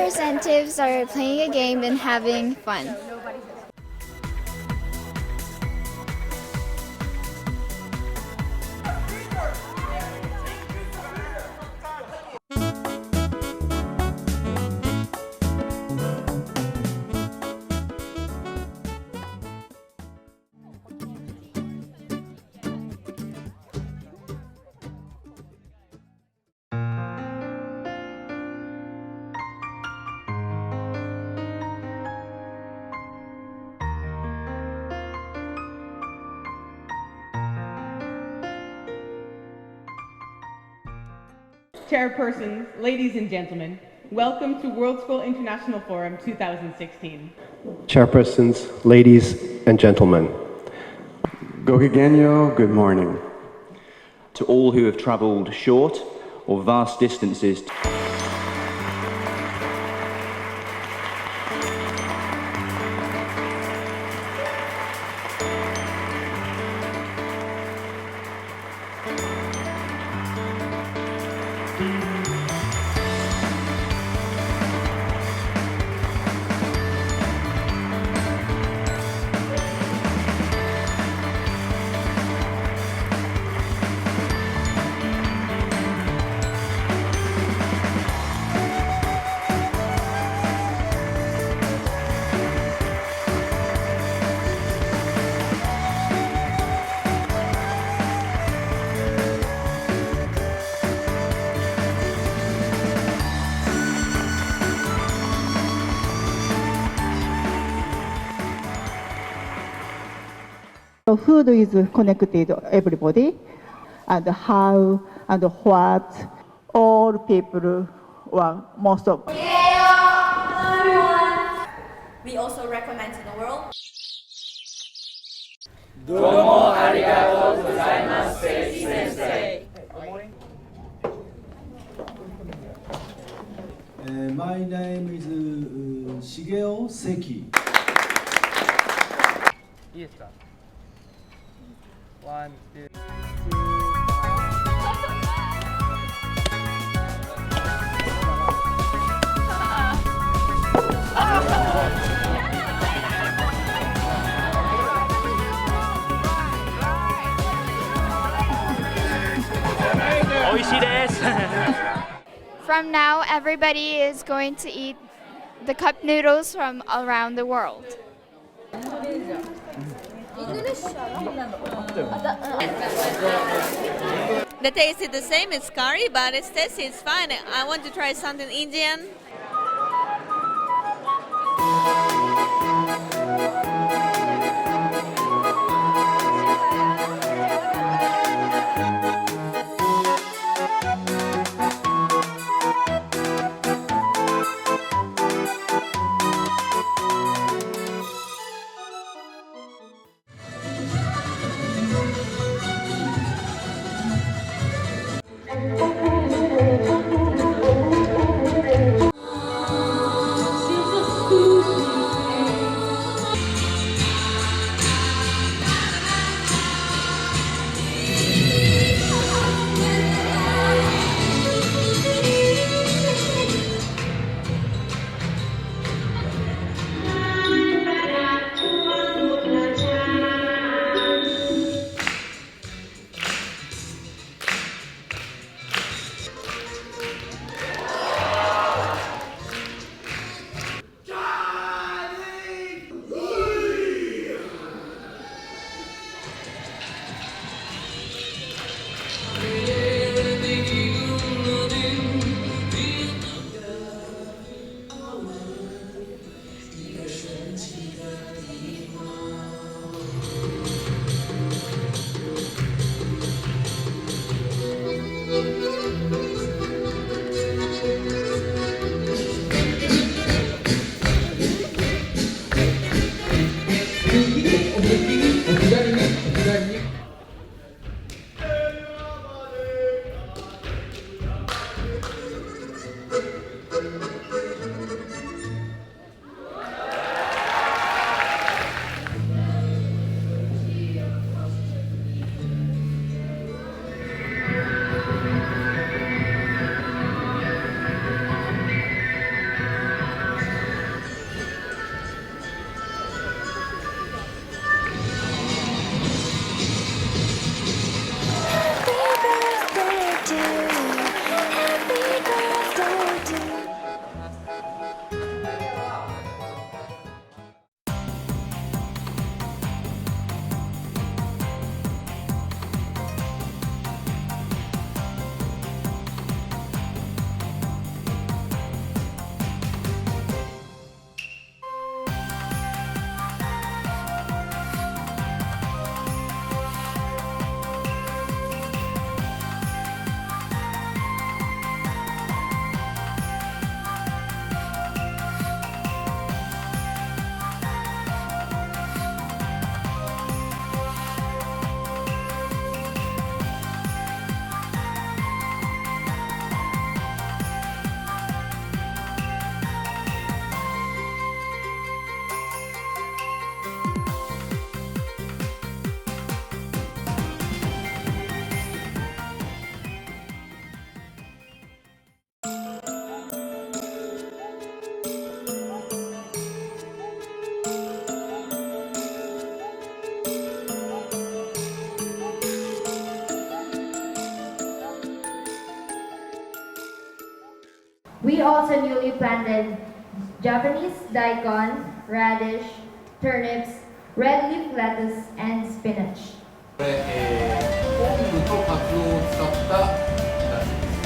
representatives are playing a game and having fun. Chairpersons, ladies and gentlemen, welcome to World School International Forum 2016. Chairpersons, ladies and gentlemen. Gogigenyo, good morning. To all who have travelled short or vast distances. Food is connected everybody, and how and what all people want most of. Hello everyone! We also recommend to the world. どうもありがとうございます、セイ先生。My name is Shigeo Seki. いいですか？1、2。美味しいです。From now, everybody is going to eat the cup noodles from around the world. The taste is the same, it's curry, but its taste is fine. I want to try something Indian. also newly planted Japanese daikon, radish, turnips, red leaf lettuce, and spinach. これ、昆布とカツオを使っただしです。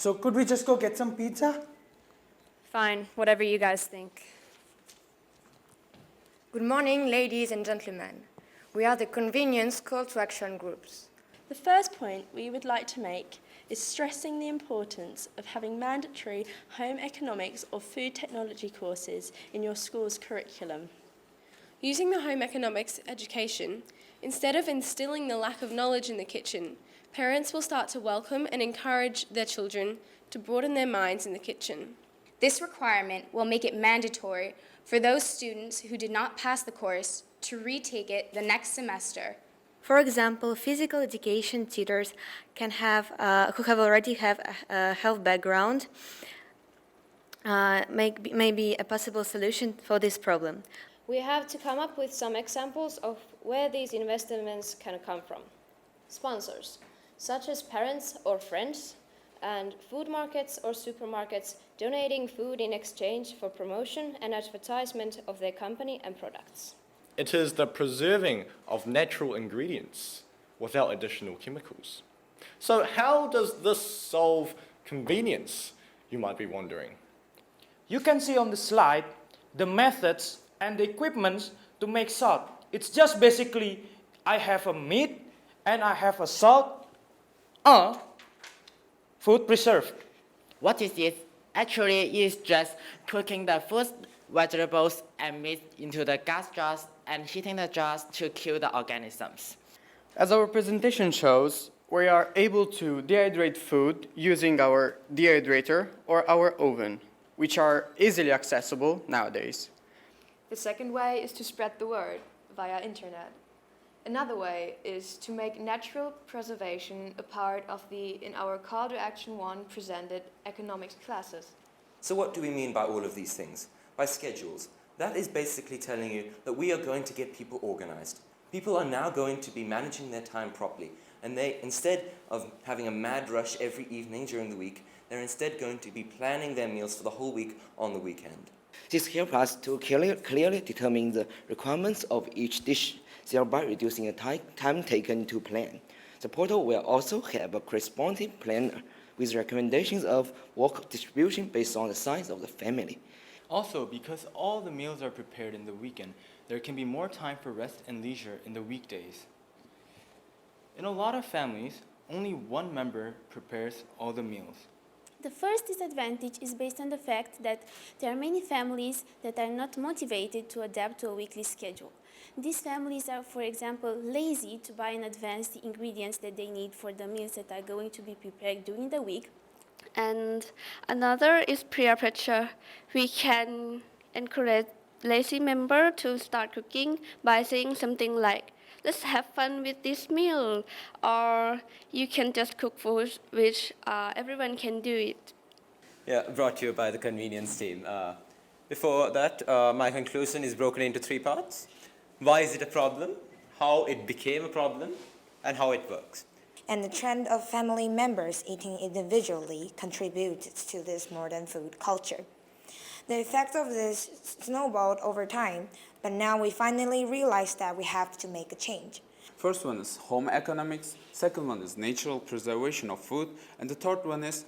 So could we just go get some pizza? Fine, whatever you guys think. Good morning, ladies and gentlemen. We are the convenience call to action groups. The first point we would like to make is stressing the importance of having mandatory home economics or food technology courses in your school's curriculum. Using the home economics education, instead of instilling the lack of knowledge in the kitchen, parents will start to welcome and encourage their children to broaden their minds in the kitchen. This requirement will make it mandatory for those students who did not pass the course to retake it the next semester. For example, physical education tutors can have, who have already have a health background, may be a possible solution for this problem. We have to come up with some examples of where these investments can come from. Sponsors, such as parents or friends, and food markets or supermarkets donating food in exchange for promotion and advertisement of their company and products. It is the preserving of natural ingredients without additional chemicals. So how does this solve convenience, you might be wondering? You can see on the slide the methods and the equipment to make salt. It's just basically, I have a meat and I have a salt, food preserved. What is it? Actually, it's just cooking the fruits, vegetables, and meat into the gas jars and heating the jars to kill the organisms. As our presentation shows, we are able to dehydrate food using our dehydrator or our oven, which are easily accessible nowadays. The second way is to spread the word via internet. Another way is to make natural preservation a part of in our Call to Action 1 presented economics classes. So what do we mean by all of these things? By schedules. That is basically telling you that we are going to get people organized. People are now going to be managing their time properly, and they, instead of having a mad rush every evening during the week, they're instead going to be planning their meals for the whole week on the weekend. This helps us to clearly determine the requirements of each dish, thereby reducing the time taken to plan. The portal will also have a corresponding planner with recommendations of work distribution based on the size of the family. Also, because all the meals are prepared in the weekend, there can be more time for rest and leisure in the weekdays. In a lot of families, only one member prepares all the meals. The first disadvantage is based on the fact that there are many families that are not motivated to adapt to a weekly schedule. These families are, for example, lazy to buy in advance the ingredients that they need for the meals that are going to be prepared during the week. And another is peer pressure. We can encourage lazy members to start cooking by saying something like, let's have fun with this meal, or you can just cook food which everyone can do it. Yeah, brought to you by the convenience team. Before that, my conclusion is broken into 3 parts. Why is it a problem? How it became a problem? And how it works. And the trend of family members eating individually contributes to this modern food culture. The effect of this snowballed over time, but now we finally realize that we have to make a change. First one is home economics, second one is natural preservation of food, and the third one is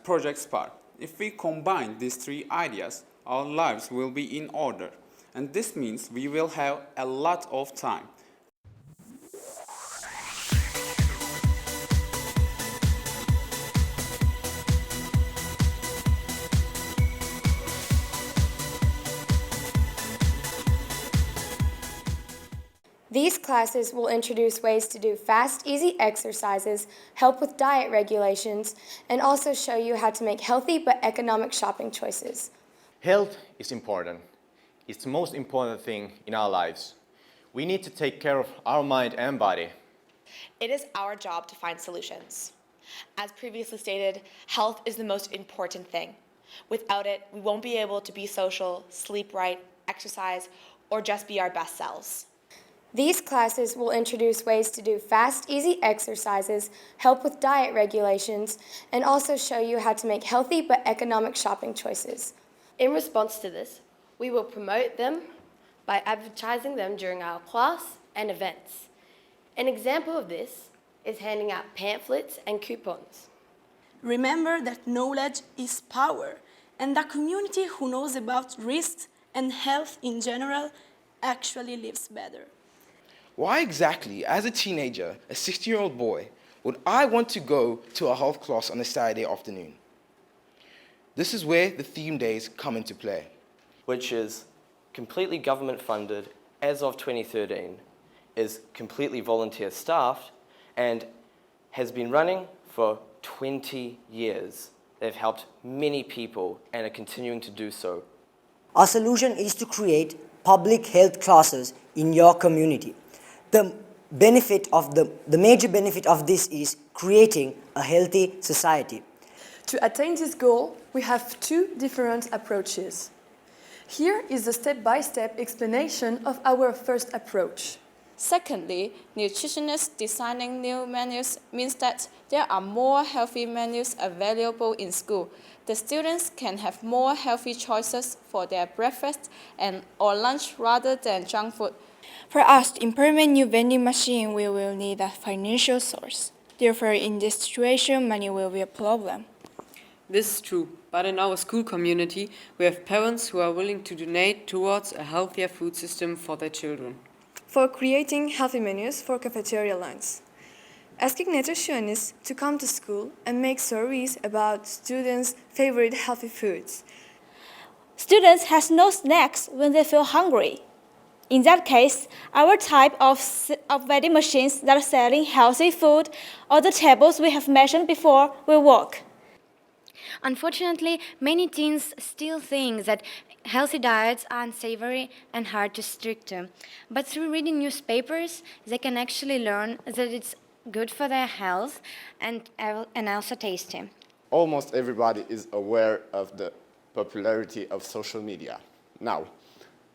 Project Spark. If we combine these 3 ideas, our lives will be in order. And this means we will have a lot of time. These classes will introduce ways to do fast, easy exercises, help with diet regulations, and also show you how to make healthy but economic shopping choices. Health is important. It's the most important thing in our lives. We need to take care of our mind and body. It is our job to find solutions. As previously stated, health is the most important thing. Without it, we won't be able to be social, sleep right, exercise, or just be our best selves. These classes will introduce ways to do fast, easy exercises, help with diet regulations, and also show you how to make healthy but economic shopping choices. In response to this, we will promote them by advertising them during our class and events. An example of this is handing out pamphlets and coupons. Remember that knowledge is power, and the community who knows about risks and health in general actually lives better. Why exactly, as a teenager, a 16-year-old boy, would I want to go to a health class on a Saturday afternoon? This is where the theme days come into play. Which is completely government funded as of 2013, is completely volunteer staffed, and has been running for 20 years. They've helped many people and are continuing to do so. Our solution is to create public health classes in your community. The major benefit of this is creating a healthy society. To attain this goal, we have 2 different approaches. Here is a step-by-step explanation of our first approach. Secondly, nutritionists designing new menus means that there are more healthy menus available in school. The students can have more healthy choices for their breakfast and or lunch rather than junk food. For us to implement new vending machine, we will need a financial source. Therefore, in this situation, money will be a problem. This is true, but in our school community, we have parents who are willing to donate towards a healthier food system for their children. For creating healthy menus for cafeteria lines. Asking nutritionists to come to school and make surveys about students' favorite healthy foods. Students have no snacks when they feel hungry. In that case, our type of vending machines that are selling healthy food or the tables we have mentioned before will work. Unfortunately, many teens still think that healthy diets are unsavory and hard to stick to. But through reading newspapers, they can actually learn that it's good for their health and also tasty. Almost everybody is aware of the popularity of social media. Now,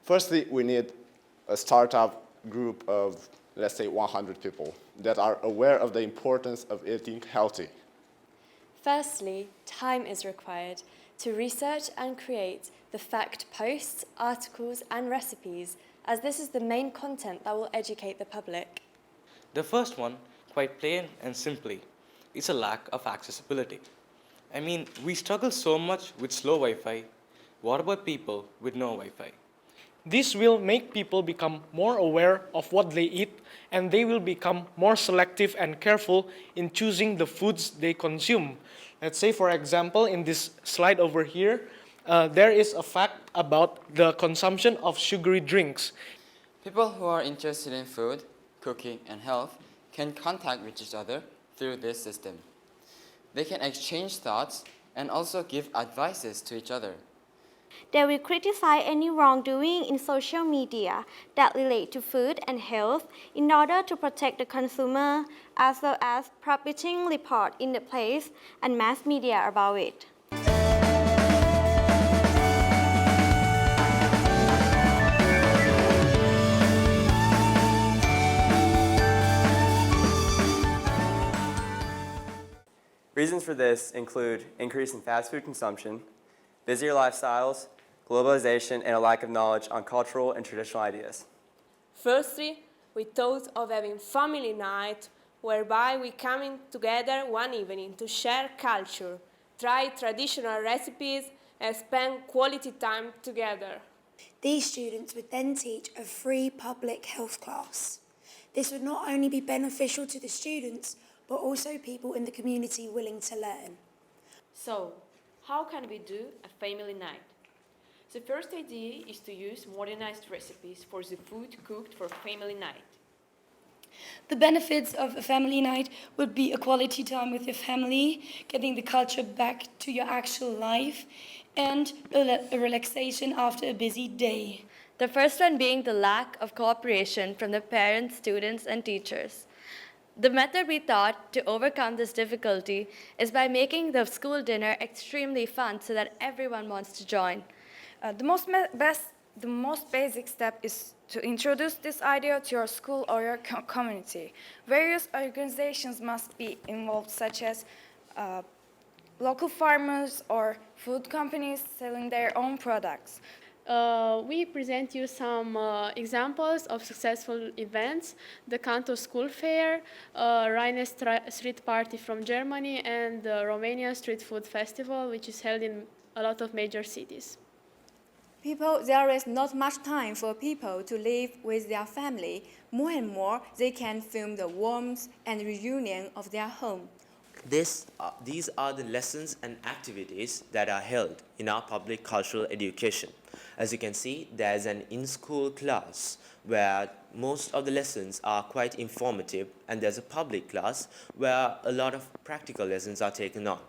firstly, we need a startup group of, let's say, 100 people that are aware of the importance of eating healthy. Firstly, time is required to research and create the fact posts, articles, and recipes, as this is the main content that will educate the public. The first one, quite plain and simply, is a lack of accessibility. I mean, we struggle so much with slow Wi-Fi. What about people with no Wi-Fi? This will make people become more aware of what they eat, and they will become more selective and careful in choosing the foods they consume. Let's say, for example, in this slide over here, there is a fact about the consumption of sugary drinks. People who are interested in food, cooking, and health can contact with each other through this system. They can exchange thoughts and also give advices to each other. They will criticize any wrongdoing in social media that relate to food and health in order to protect the consumer, as well as publishing reports in the press and mass media about it. Reasons for this include increase in fast food consumption, busier lifestyles, globalization, and a lack of knowledge on cultural and traditional ideas. Firstly, we thought of having family night, whereby we coming together one evening to share culture, try traditional recipes, and spend quality time together. These students would then teach a free public health class. This would not only be beneficial to the students, but also people in the community willing to learn. So, how can we do a family night? The first idea is to use modernized recipes for the food cooked for family night. The benefits of a family night would be a quality time with your family, getting the culture back to your actual life, and a relaxation after a busy day. The first one being the lack of cooperation from the parents, students, and teachers. The method we thought to overcome this difficulty is by making the school dinner extremely fun so that everyone wants to join. The most basic step is to introduce this idea to your school or your community. Various organizations must be involved, such as local farmers or food companies selling their own products. We present you some examples of successful events: the Canto School Fair, Rhine Street Party from Germany, and the Romanian Street Food Festival, which is held in a lot of major cities. There is not much time for people to live with their family. More and more, they can feel the warmth and reunion of their home. These are the lessons and activities that are held in our public cultural education. As you can see, there's an in-school class where most of the lessons are quite informative, and there's a public class where a lot of practical lessons are taken on.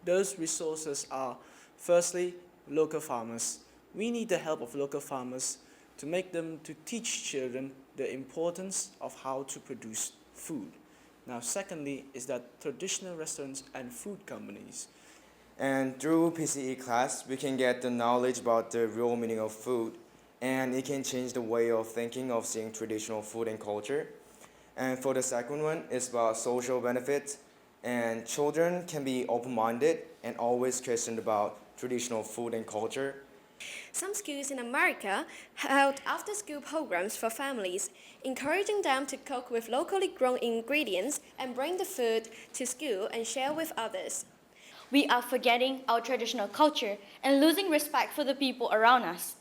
Those resources are, firstly, local farmers. We need the help of local farmers to make them to teach children the importance of how to produce food. Now, secondly, is that traditional restaurants and food companies. And through PCE class, we can get the knowledge about the real meaning of food, and it can change the way of thinking of seeing traditional food and culture. And for the second one, it's about social benefits, and children can be open-minded and always question about traditional food and culture. Some schools in America held after-school programs for families, encouraging them to cook with locally grown ingredients and bring the food to school and share with others. We are forgetting our traditional culture and losing respect for the people around us.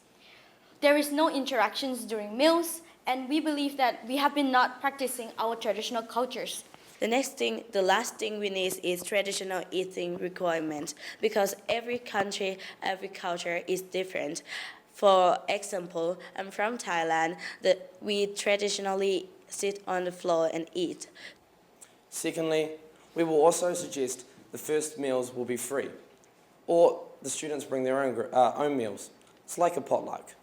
There is no interactions during meals, and we believe that we have been not practicing our traditional cultures. The last thing we need is traditional eating requirements, because every country, every culture is different. For example, I'm from Thailand. We traditionally sit on the floor and eat. Secondly, we will also suggest the first meals will be free, or the students bring their own meals. It's like a potluck.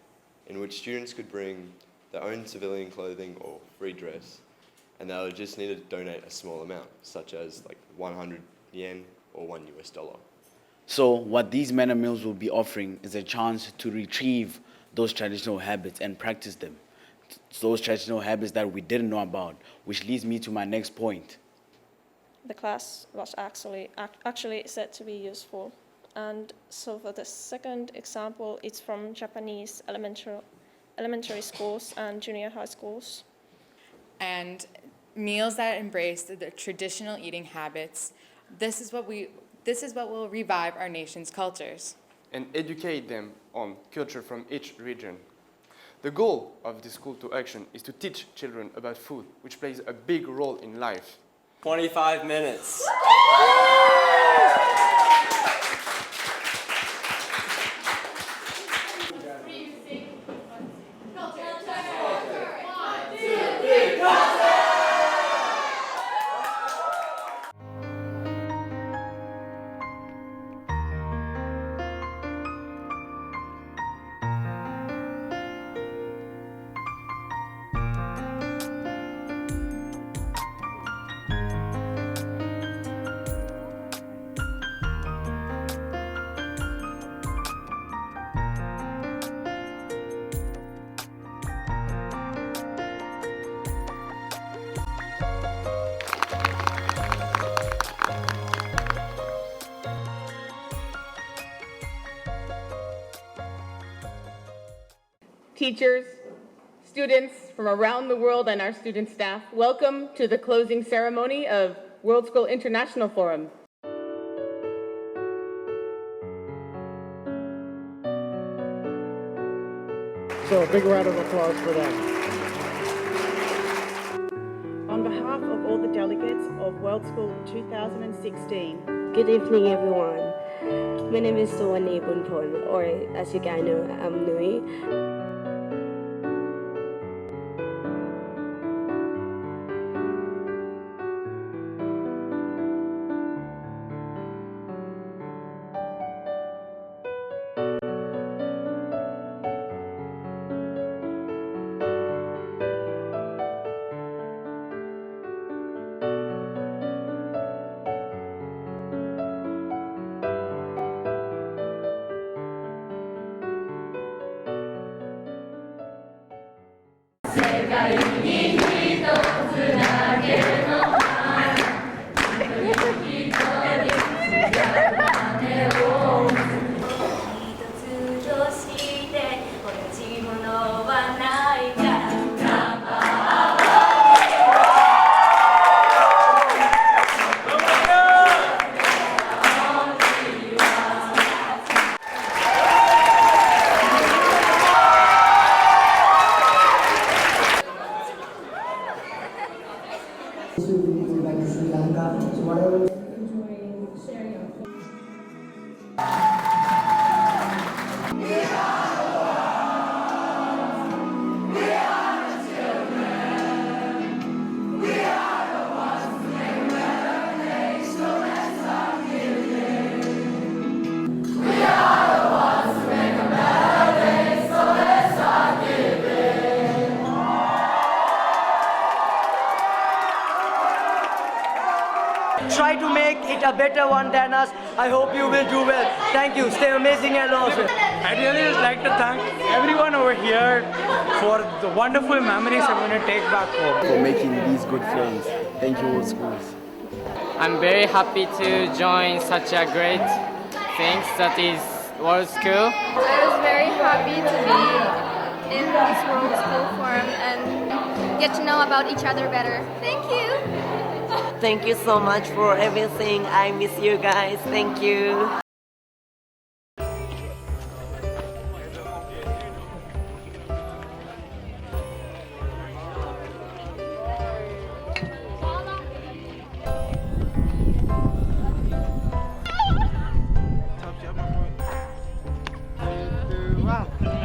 In which students could bring their own civilian clothing or free dress, and they would just need to donate a small amount, such as like 100 yen or $1. So what these manor meals will be offering is a chance to retrieve those traditional habits and practice them. Those traditional habits that we didn't know about, which leads me to my next point. The class was actually said to be useful. And so for the second example, it's from Japanese elementary schools and junior high schools. And meals that embrace the traditional eating habits. This is what will revive our nation's cultures. and educate them on culture from each region. The goal of this School to Action is to teach children about food, which plays a big role in life. 25 minutes. Teachers, students from around the world, and our student staff, welcome to the closing ceremony of World School International Forum. So a big round of applause for them. On behalf of all the delegates of World School 2016. Good evening, everyone. My name is Suwani Bunpon, or as you guys know, I'm Nui. Try to make it a better one than us. I hope you will do well. Thank you. Stay amazing and awesome. I'd really like to thank everyone over here for the wonderful memories I'm going to take back home. For making these good friends. Thank you, World Schools. I'm very happy to join such a great thing that is World School. I was very happy to be in this World School Forum and get to know about each other better. Thank you. Thank you so much for everything. I miss you guys. Thank you. Wow.